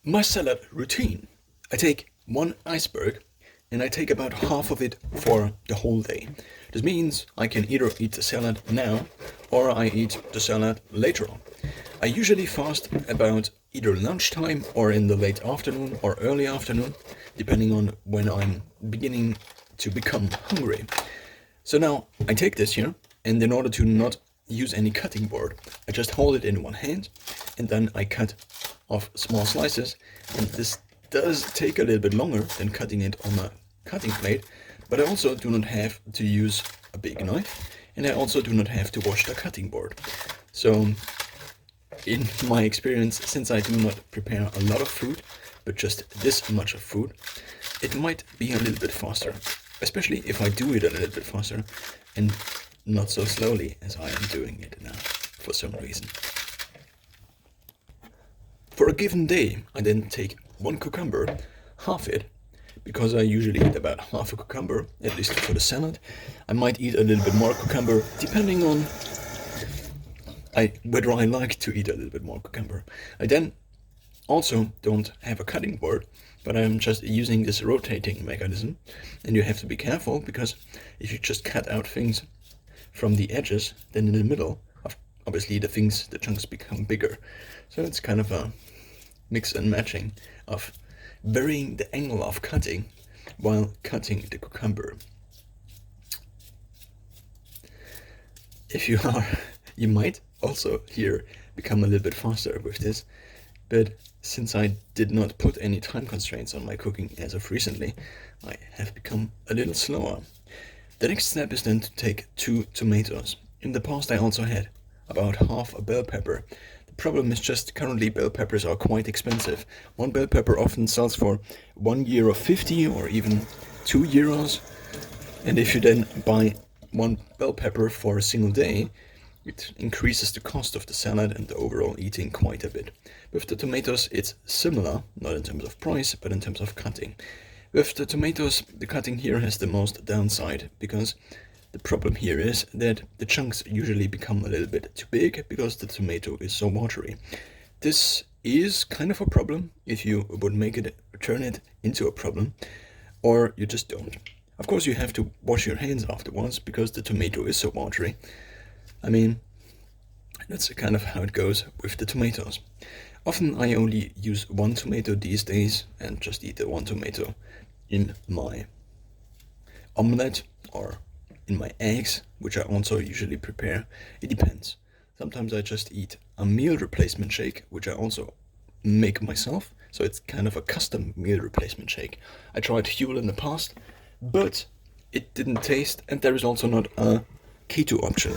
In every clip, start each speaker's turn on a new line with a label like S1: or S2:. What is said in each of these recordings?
S1: My salad routine. I take one iceberg and I take about half of it for the whole day. This means I can either eat the salad now or I eat the salad later on. I usually fast about either lunchtime or in the late afternoon or early afternoon, depending on when I'm beginning to become hungry. So now I take this here, and in order to not use any cutting board, I just hold it in one hand and then I cut off small slices. And this does take a little bit longer than cutting it on a cutting plate, but I also do not have to use a big knife and I also do not have to wash the cutting board. So in my experience, since I do not prepare a lot of food, but just this much of food, it might be a little bit faster, especially if I do it a little bit faster and not so slowly as I am doing it now for some reason. For a given day, I then take one cucumber, half it, because I usually eat about half a cucumber, at least for the salad. I might eat a little bit more cucumber, depending on whether I like to eat a little bit more cucumber. I then also don't have a cutting board, but I'm just using this rotating mechanism, and you have to be careful because if you just cut out things from the edges, then in the middle, obviously the chunks become bigger. So it's kind of a mix and matching of varying the angle of cutting while cutting the cucumber. If you are, you might also here become a little bit faster with this, but since I did not put any time constraints on my cooking as of recently, I have become a little slower. The next step is then to take 2 tomatoes. In the past I also had about half a bell pepper. The problem is just currently bell peppers are quite expensive. One bell pepper often sells for €1.50 or even €2. And if you then buy one bell pepper for a single day, it increases the cost of the salad and the overall eating quite a bit. With the tomatoes, it's similar, not in terms of price, but in terms of cutting. With the tomatoes, the cutting here has the most downside, because the problem here is that the chunks usually become a little bit too big because the tomato is so watery. This is kind of a problem if you would turn it into a problem, or you just don't. Of course, you have to wash your hands afterwards because the tomato is so watery. I mean, that's kind of how it goes with the tomatoes. Often I only use one tomato these days and just eat the one tomato in my omelette or in my eggs, which I also usually prepare. It depends. Sometimes I just eat a meal replacement shake, which I also make myself. So it's kind of a custom meal replacement shake. I tried Huel in the past, but it didn't taste, and there is also not a keto option.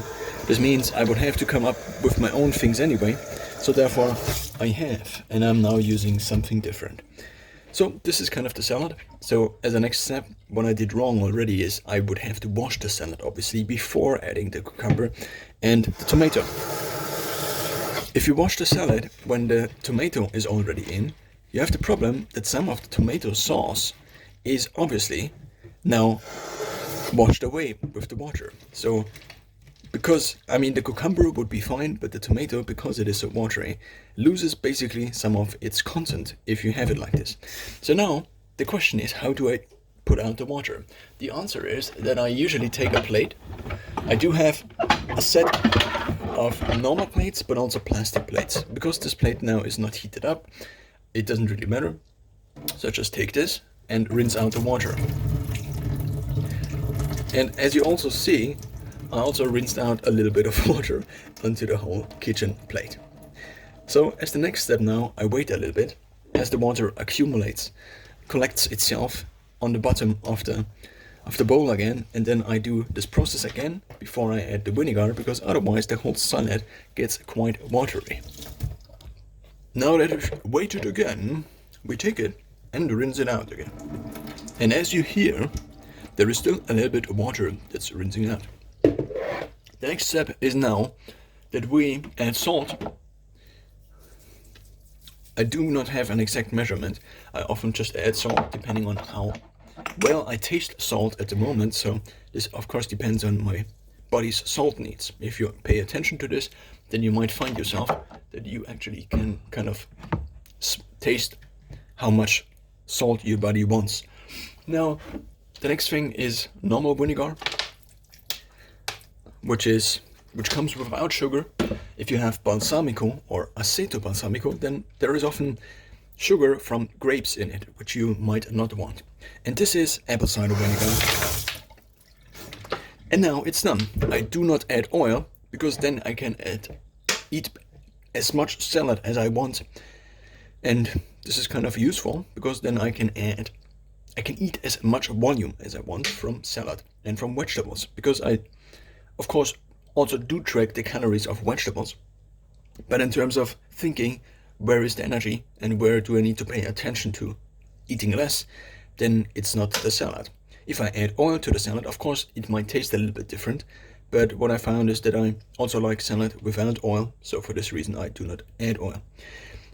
S1: This means I would have to come up with my own things anyway, so therefore I have, and I'm now using something different. So this is kind of the salad. So as a next step, what I did wrong already is I would have to wash the salad obviously before adding the cucumber and the tomato. If you wash the salad when the tomato is already in, you have the problem that some of the tomato sauce is obviously now washed away with the water. So because, I mean, the cucumber would be fine, but the tomato, because it is so watery, loses basically some of its content if you have it like this. So now the question is, how do I put out the water? The answer is that I usually take a plate. I do have a set of normal plates, but also plastic plates. Because this plate now is not heated up, it doesn't really matter. So just take this and rinse out the water. And as you also see, I also rinsed out a little bit of water onto the whole kitchen plate. So as the next step now, I wait a little bit as the water accumulates, collects itself on the bottom of the bowl again, and then I do this process again before I add the vinegar, because otherwise the whole salad gets quite watery. Now that it's waited again, we take it and rinse it out again. And as you hear, there is still a little bit of water that's rinsing out. The next step is now that we add salt. I do not have an exact measurement. I often just add salt depending on how well I taste salt at the moment. So this of course depends on my body's salt needs. If you pay attention to this, then you might find yourself that you actually can kind of taste how much salt your body wants. Now, the next thing is normal vinegar, which comes without sugar. If you have balsamico or aceto balsamico, then there is often sugar from grapes in it, which you might not want. And this is apple cider vinegar. And now it's done. I do not add oil because then I can eat as much salad as I want. And this is kind of useful because then I can eat as much volume as I want from salad and from vegetables, because I, of course, also do track the calories of vegetables. But in terms of thinking, where is the energy and where do I need to pay attention to eating less, then it's not the salad. If I add oil to the salad, of course, it might taste a little bit different. But what I found is that I also like salad without oil. So for this reason, I do not add oil.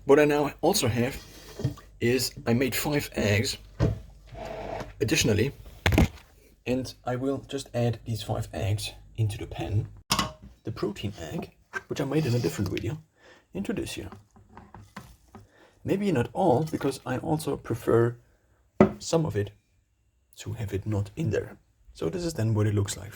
S1: What I now also have is I made 5 eggs additionally. And I will just add these 5 eggs into the pan. The protein egg, which I made in a different video, into this here. Maybe not all, because I also prefer some of it to have it not in there. So this is then what it looks like.